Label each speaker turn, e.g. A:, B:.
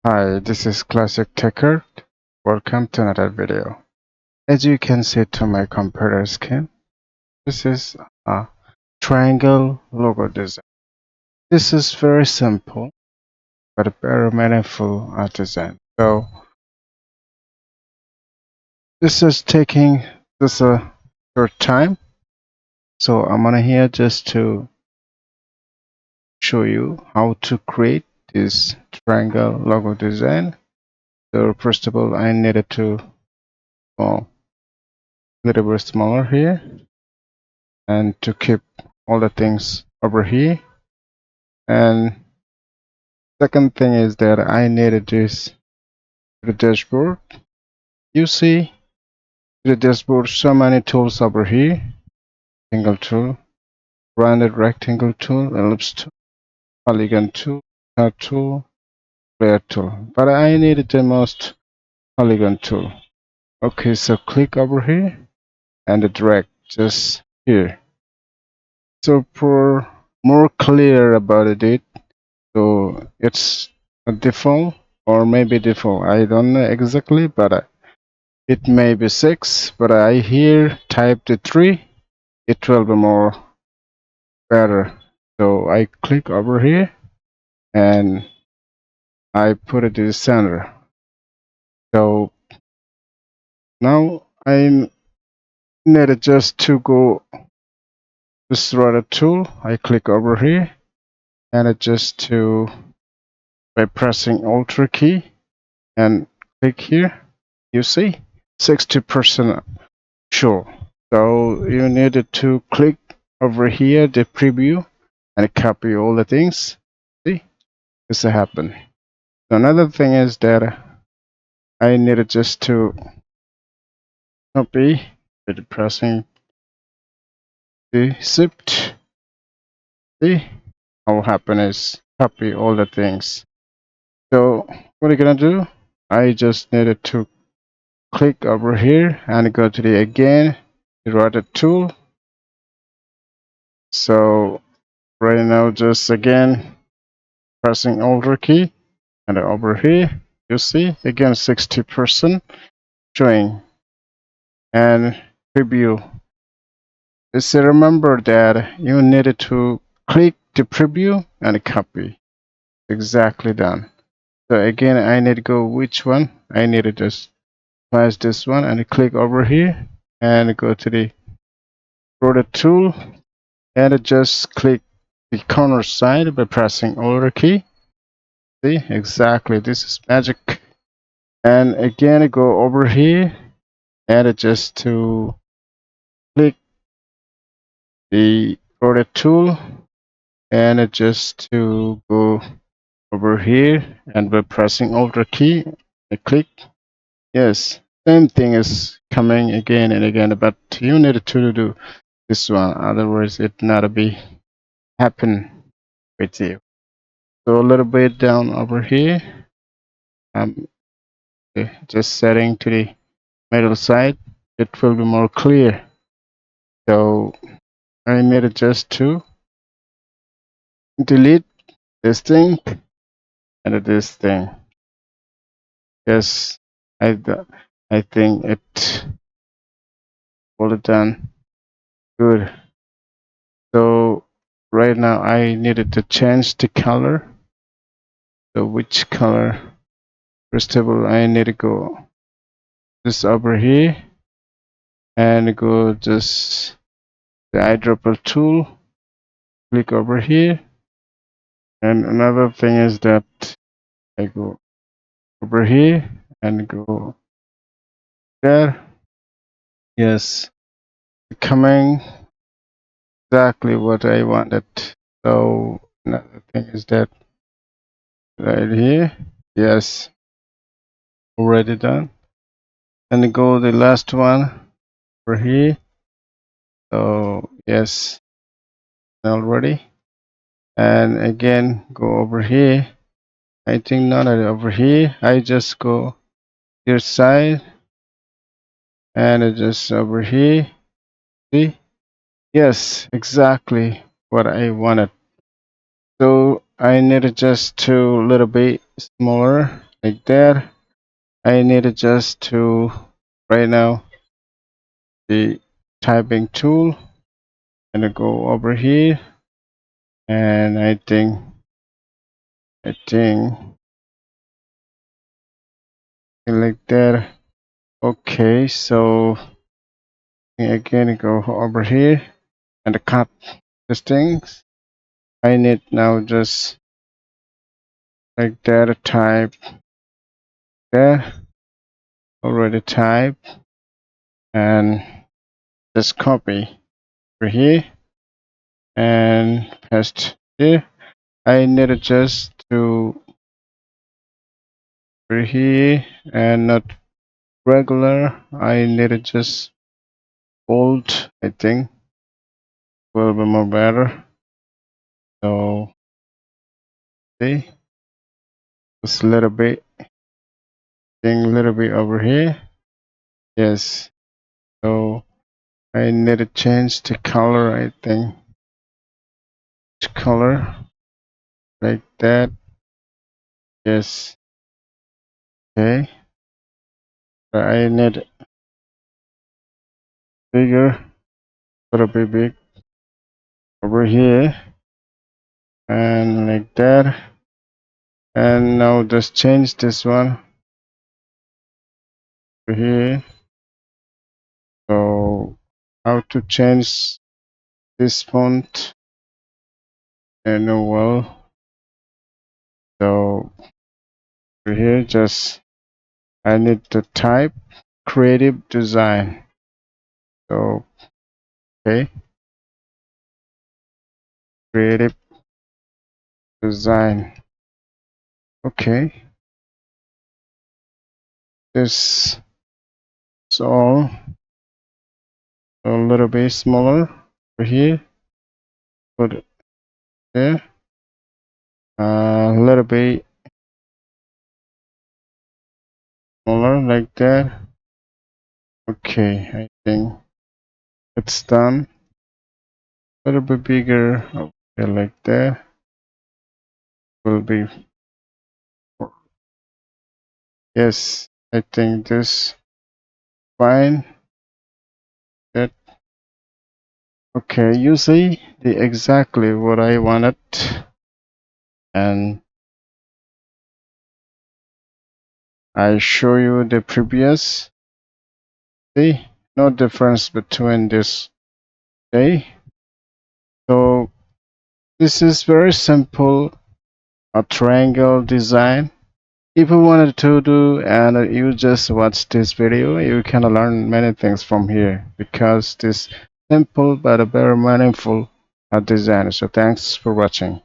A: Hi, this is Classic Techart. Welcome to another video. As you can see to my computer screen, this is a triangle logo design. This is very simple but very meaningful design. So this is taking just a short time. So I'm on here just to show you how to create this triangle logo design. So first of all, I needed to go a little bit smaller here and to keep all the things over here. And second thing is that I needed this the dashboard. You see the dashboard so many tools over here: single tool, rounded rectangle tool, ellipse tool, polygon tool, cut tool, layer tool. But I needed the most polygon tool. Okay, so click over here and drag just here. So for more clear about it, so it's a default or maybe default. I don't know exactly, but it may be 6. But I here type the 3. It will be more better. So I click over here and I put it in the center. So now I need just to go to Slider tool. I click over here and adjust to by pressing Alt key and click here. You see 60% sure. So you needed to click over here the preview and copy all the things. See, this happened. So another thing is that I needed just to copy with pressing the shift. See how happen is copy all the things. So what are you gonna do? I just needed to click over here and go to the again the tool. So right now just again pressing Alt key and over here you see again 60% showing and preview. Just remember that you needed to click the preview and copy. Exactly done. So again I need to go which one. I need to just press this one and click over here and go to the rotate tool and just click the corner side by pressing Alt key. See exactly this is magic. And again go over here and just to click the rotate tool and just to go over here and by pressing Alt key I click. Yes, same thing is coming again and again, but you need to do this one, otherwise it not be happen with you. So a little bit down over here, I'm just setting to the middle side. It will be more clear. So I need just to delete this thing and this thing. Yes, I think it will done good. So right now I needed to change the color. So which color? First of all, I need to go just over here and go just the eyedropper tool. Click over here. And another thing is that I go over here and go there. Yes, coming exactly what I wanted. So another thing is that right here. Yes, already done. And go the last one over here. So yes, already. And again go over here. I think not over here. I just go your side and just over here. See? Yes, exactly what I wanted. So I need it just to a little bit smaller like that. I need just to right now the typing tool and I go over here, and I think like that. Okay, so again go over here and cut these things. I need now just like that, type there, already type, and just copy over here and paste here. I need just to over here and not regular. I need just bold. I think will be more better. So see, just a little bit, thing a little bit over here. Yes. So I need to change the color. I think color like that. Yes. Okay. I need bigger, a little bit big over here, and like that. And now just change this one over here. So how to change this font? And well, so over here, just I need to type creative design. So okay, creative design. Okay, this is all a little bit smaller over here. Put it there. A little bit smaller like that. Okay, I think it's done. A little bit bigger okay, like that. Will be yes. I think this fine. That okay. You see the exactly what I wanted, and I show you the previous. See, no difference between this day. So this is very simple, a triangle design. If you wanted to do and you just watch this video, you can learn many things from here because this simple but a very meaningful design. So thanks for watching.